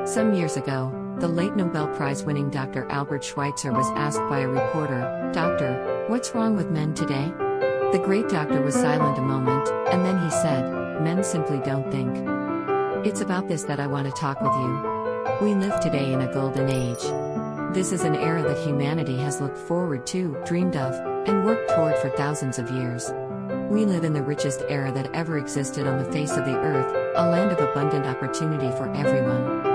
Some years ago, the late Nobel Prize-winning Dr. Albert Schweitzer was asked by a reporter, "Doctor, what's wrong with men today?" The great doctor was silent a moment, and then he said, "Men simply don't think." It's about this that I want to talk with you. We live today in a golden age. This is an era that humanity has looked forward to, dreamed of, and worked toward for thousands of years. We live in the richest era that ever existed on the face of the earth, a land of abundant opportunity for everyone.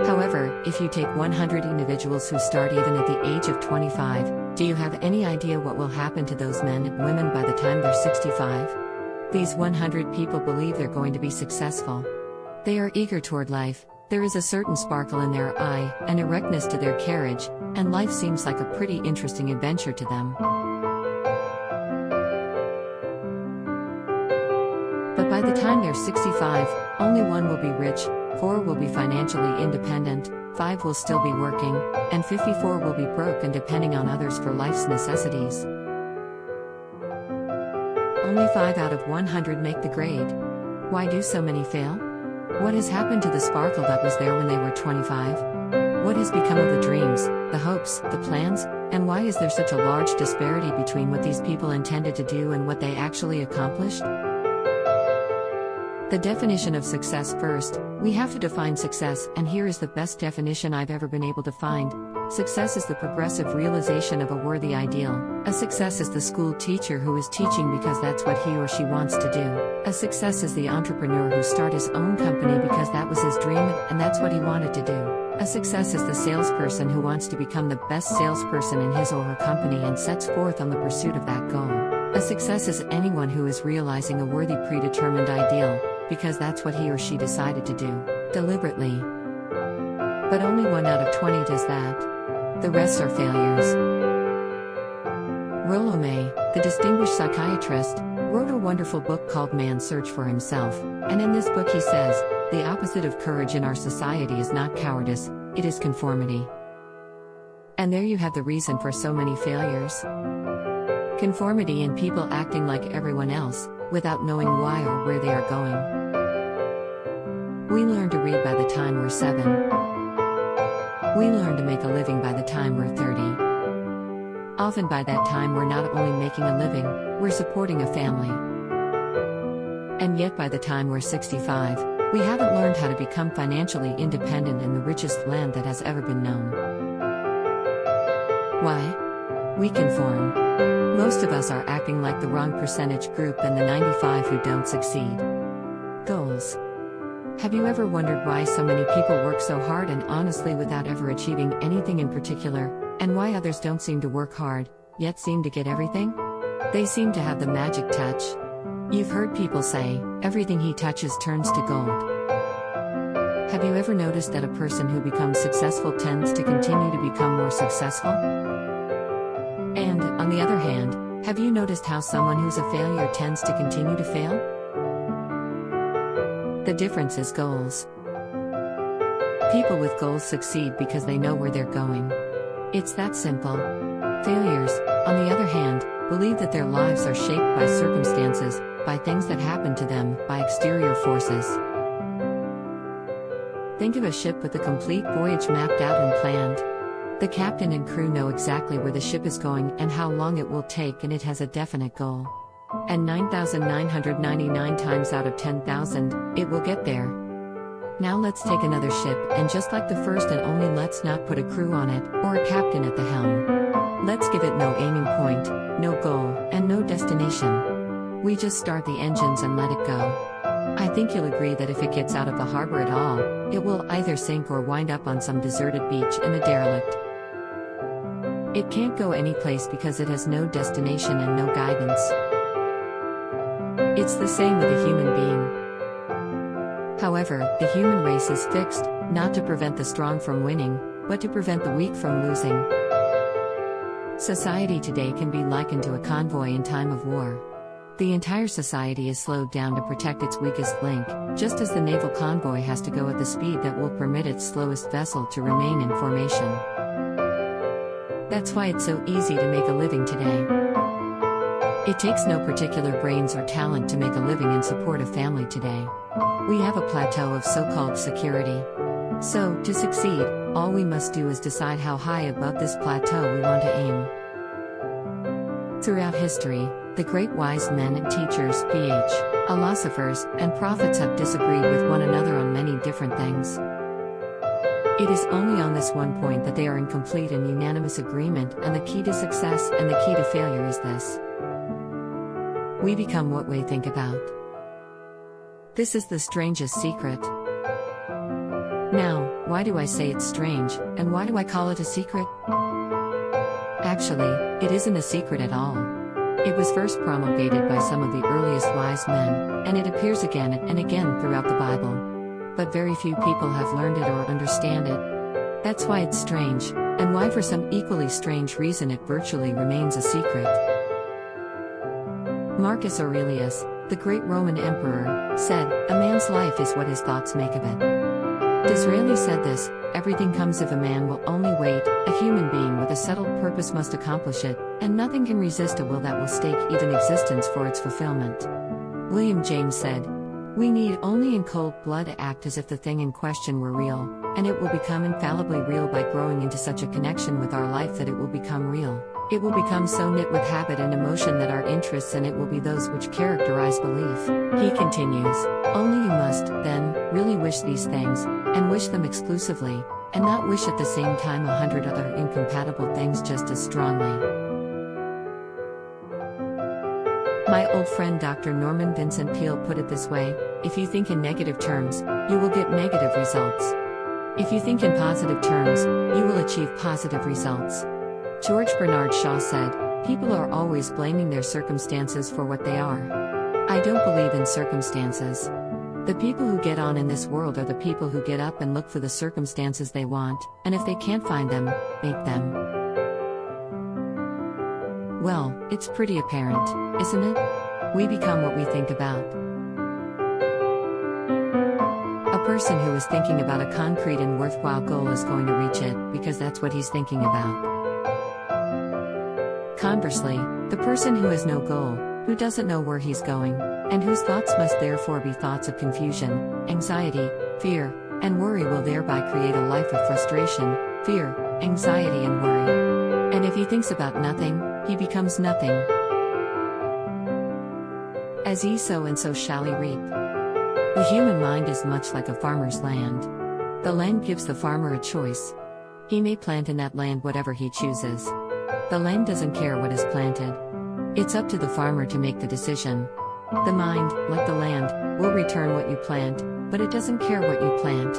However, if you take 100 individuals who start even at the age of 25, do you have any idea what will happen to those men and women by the time they're 65? These 100 people believe they're going to be successful. They are eager toward life, there is a certain sparkle in their eye, an erectness to their carriage, and life seems like a pretty interesting adventure to them. But by the time they're 65, only one will be rich, 4 will be financially independent, 5 will still be working, and 54 will be broke and depending on others for life's necessities. Only 5 out of 100 make the grade. Why do so many fail? What has happened to the sparkle that was there when they were 25? What has become of the dreams, the hopes, the plans, and why is there such a large disparity between what these people intended to do and what they actually accomplished? The definition of success first. We have to define success, and here is the best definition I've ever been able to find. Success is the progressive realization of a worthy ideal. A success is the school teacher who is teaching because that's what he or she wants to do. A success is the entrepreneur who started his own company because that was his dream and that's what he wanted to do. A success is the salesperson who wants to become the best salesperson in his or her company and sets forth on the pursuit of that goal. A success is anyone who is realizing a worthy predetermined ideal, because that's what he or she decided to do, deliberately. But only 1 out of 20 does that. The rest are failures. Rollo May, the distinguished psychiatrist, wrote a wonderful book called Man's Search for Himself, and in this book he says, the opposite of courage in our society is not cowardice, it is conformity. And there you have the reason for so many failures. Conformity in people acting like everyone else, without knowing why or where they are going. We learn to read by the time we're 7. We learn to make a living by the time we're 30. Often by that time we're not only making a living, we're supporting a family. And yet by the time we're 65, we haven't learned how to become financially independent in the richest land that has ever been known. Why? We conform. Most of us are acting like the wrong percentage group than the 95 who don't succeed. Goals. Have you ever wondered why so many people work so hard and honestly without ever achieving anything in particular, and why others don't seem to work hard, yet seem to get everything? They seem to have the magic touch. You've heard people say, everything he touches turns to gold. Have you ever noticed that a person who becomes successful tends to continue to become more successful? And, on the other hand, have you noticed how someone who's a failure tends to continue to fail? The difference is goals. People with goals succeed because they know where they're going. It's that simple. Failures, on the other hand, believe that their lives are shaped by circumstances, by things that happen to them, by exterior forces. Think of a ship with a complete voyage mapped out and planned. The captain and crew know exactly where the ship is going and how long it will take, and it has a definite goal. And 9,999 times out of 10,000, it will get there. Now let's take another ship, and just like the first and only, let's not put a crew on it, or a captain at the helm. Let's give it no aiming point, no goal, and no destination. We just start the engines and let it go. I think you'll agree that if it gets out of the harbor at all, it will either sink or wind up on some deserted beach in a derelict. It can't go anyplace because it has no destination and no guidance. It's the same with a human being. However, the human race is fixed, not to prevent the strong from winning, but to prevent the weak from losing. Society today can be likened to a convoy in time of war. The entire society is slowed down to protect its weakest link, just as the naval convoy has to go at the speed that will permit its slowest vessel to remain in formation. That's why it's so easy to make a living today. It takes no particular brains or talent to make a living and support a family today. We have a plateau of so-called security. So, to succeed, all we must do is decide how high above this plateau we want to aim. Throughout history, the great wise men and teachers, philosophers, and prophets have disagreed with one another on many different things. It is only on this one point that they are in complete and unanimous agreement, and the key to success and the key to failure is this: we become what we think about. This is the strangest secret. Now, why do I say it's strange, and why do I call it a secret? Actually, it isn't a secret at all. It was first promulgated by some of the earliest wise men, and it appears again and again throughout the Bible. But very few people have learned it or understand it. That's why it's strange, and why for some equally strange reason it virtually remains a secret. Marcus Aurelius, the great Roman emperor, said, "A man's life is what his thoughts make of it." Disraeli said this: "Everything comes if a man will only wait, a human being with a settled purpose must accomplish it, and nothing can resist a will that will stake even existence for its fulfillment." William James said, "We need only in cold blood act as if the thing in question were real, and it will become infallibly real by growing into such a connection with our life that it will become real. It will become so knit with habit and emotion that our interests in it will be those which characterize belief." He continues, "Only you must, then, really wish these things, and wish them exclusively, and not wish at the same time 100 other incompatible things just as strongly." My old friend Dr. Norman Vincent Peale put it this way: "If you think in negative terms, you will get negative results. If you think in positive terms, you will achieve positive results." George Bernard Shaw said, "People are always blaming their circumstances for what they are. I don't believe in circumstances. The people who get on in this world are the people who get up and look for the circumstances they want, and if they can't find them, make them." Well, it's pretty apparent, isn't it? We become what we think about. A person who is thinking about a concrete and worthwhile goal is going to reach it, because that's what he's thinking about. Conversely, the person who has no goal, who doesn't know where he's going, and whose thoughts must therefore be thoughts of confusion, anxiety, fear, and worry, will thereby create a life of frustration, fear, anxiety, and worry. And if he thinks about nothing, he becomes nothing. As ye sow, and so shall he reap. The human mind is much like a farmer's land. The land gives the farmer a choice. He may plant in that land whatever he chooses. The land doesn't care what is planted. It's up to the farmer to make the decision. The mind, like the land, will return what you plant, but it doesn't care what you plant.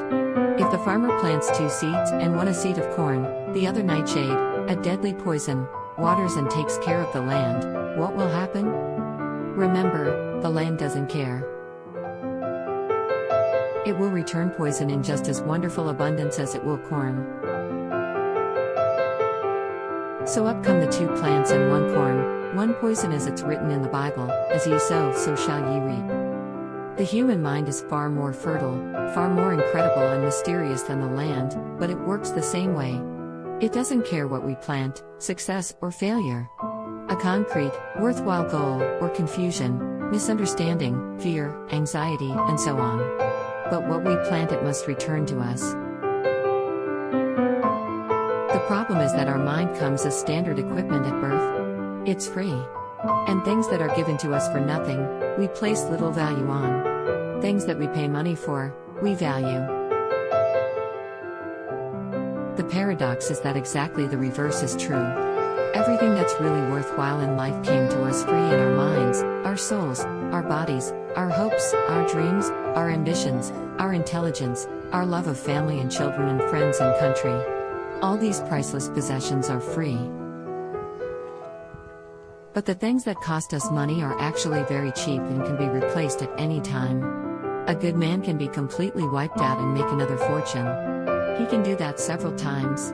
If the farmer plants 2 seeds, and one a seed of corn, the other nightshade, a deadly poison, waters and takes care of the land, what will happen? Remember, the land doesn't care. It will return poison in just as wonderful abundance as it will corn. So up come the 2 plants and 1 corn, 1 poison, as it's written in the Bible: "As ye sow, so shall ye reap." The human mind is far more fertile, far more incredible and mysterious than the land, but it works the same way. It doesn't care what we plant, success or failure. A concrete, worthwhile goal, or confusion, misunderstanding, fear, anxiety, and so on. But what we plant, it must return to us. The problem is that our mind comes as standard equipment at birth. It's free. And things that are given to us for nothing, we place little value on. Things that we pay money for, we value. The paradox is that exactly the reverse is true. Everything that's really worthwhile in life came to us free in our minds, our souls, our bodies, our hopes, our dreams, our ambitions, our intelligence, our love of family and children and friends and country. All these priceless possessions are free. But the things that cost us money are actually very cheap and can be replaced at any time. A good man can be completely wiped out and make another fortune. He can do that several times.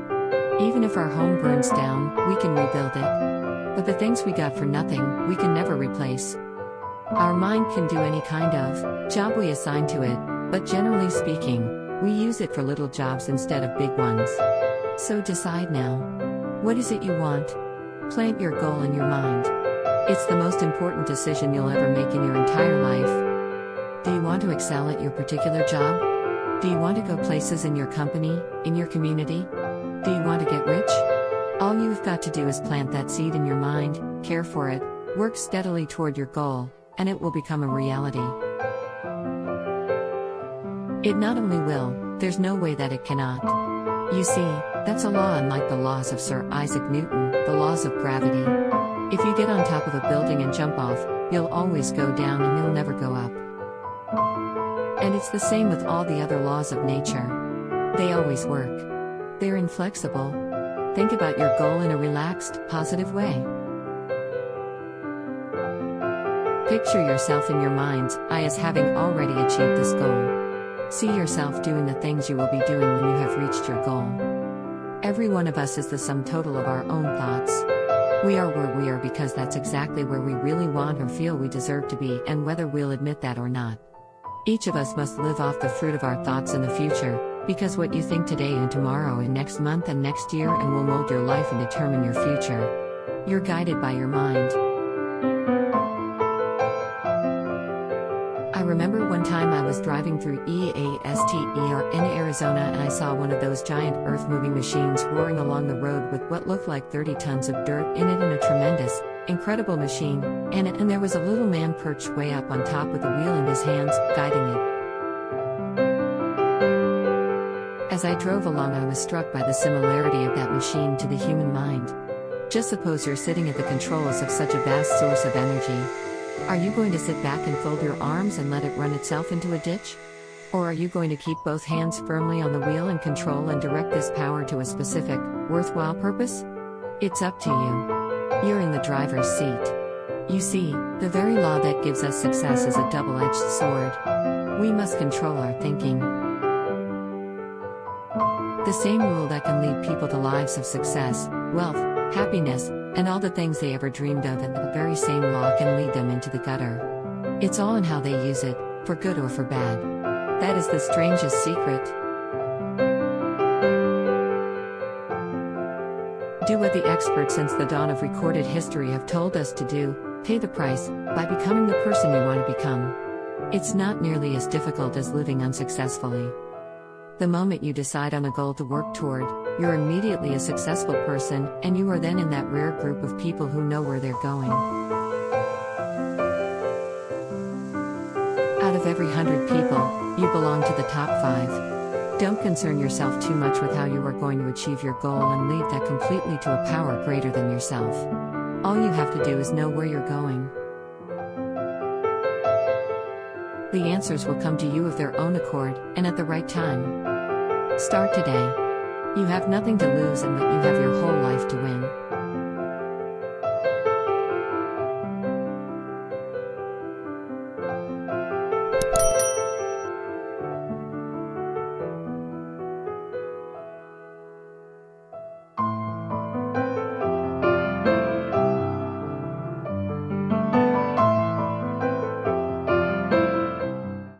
Even if our home burns down, we can rebuild it. But the things we got for nothing, we can never replace. Our mind can do any kind of job we assign to it, but generally speaking, we use it for little jobs instead of big ones. So decide now. What is it you want? Plant your goal in your mind. It's the most important decision you'll ever make in your entire life. Do you want to excel at your particular job? Do you want to go places in your company, in your community? Do you want to get rich? All you've got to do is plant that seed in your mind, care for it, work steadily toward your goal, and it will become a reality. It not only will, there's no way that it cannot. You see, that's a law unlike the laws of Sir Isaac Newton, the laws of gravity. If you get on top of a building and jump off, you'll always go down and you'll never go up. And it's the same with all the other laws of nature. They always work. They're inflexible. Think about your goal in a relaxed, positive way. Picture yourself in your mind's eye as having already achieved this goal. See yourself doing the things you will be doing when you have reached your goal. Every one of us is the sum total of our own thoughts. We are where we are because that's exactly where we really want or feel we deserve to be, and whether we'll admit that or not. Each of us must live off the fruit of our thoughts in the future, because what you think today and tomorrow and next month and next year and will mold your life and determine your future. You're guided by your mind. I remember one time I was driving through Easter in Arizona and I saw one of those giant earth-moving machines roaring along the road with what looked like 30 tons of dirt in it, in a tremendous, incredible machine, and there was a little man perched way up on top with a wheel in his hands, guiding it. As I drove along, I was struck by the similarity of that machine to the human mind. Just suppose you're sitting at the controls of such a vast source of energy. Are you going to sit back and fold your arms and let it run itself into a ditch? Or are you going to keep both hands firmly on the wheel and control and direct this power to a specific, worthwhile purpose? It's up to you. You're in the driver's seat. You see, the very law that gives us success is a double-edged sword. We must control our thinking. The same rule that can lead people to lives of success, wealth, happiness, and all the things they ever dreamed of, and the very same law can lead them into the gutter. It's all in how they use it, for good or for bad. That is the strangest secret. Do what the experts since the dawn of recorded history have told us to do, pay the price, by becoming the person you want to become. It's not nearly as difficult as living unsuccessfully. The moment you decide on a goal to work toward, you're immediately a successful person, and you are then in that rare group of people who know where they're going. Out of every 100 people, you belong to the top 5. Don't concern yourself too much with how you are going to achieve your goal, and leave that completely to a power greater than yourself. All you have to do is know where you're going. The answers will come to you of their own accord, and at the right time. Start today. You have nothing to lose, and that you have your whole life to win.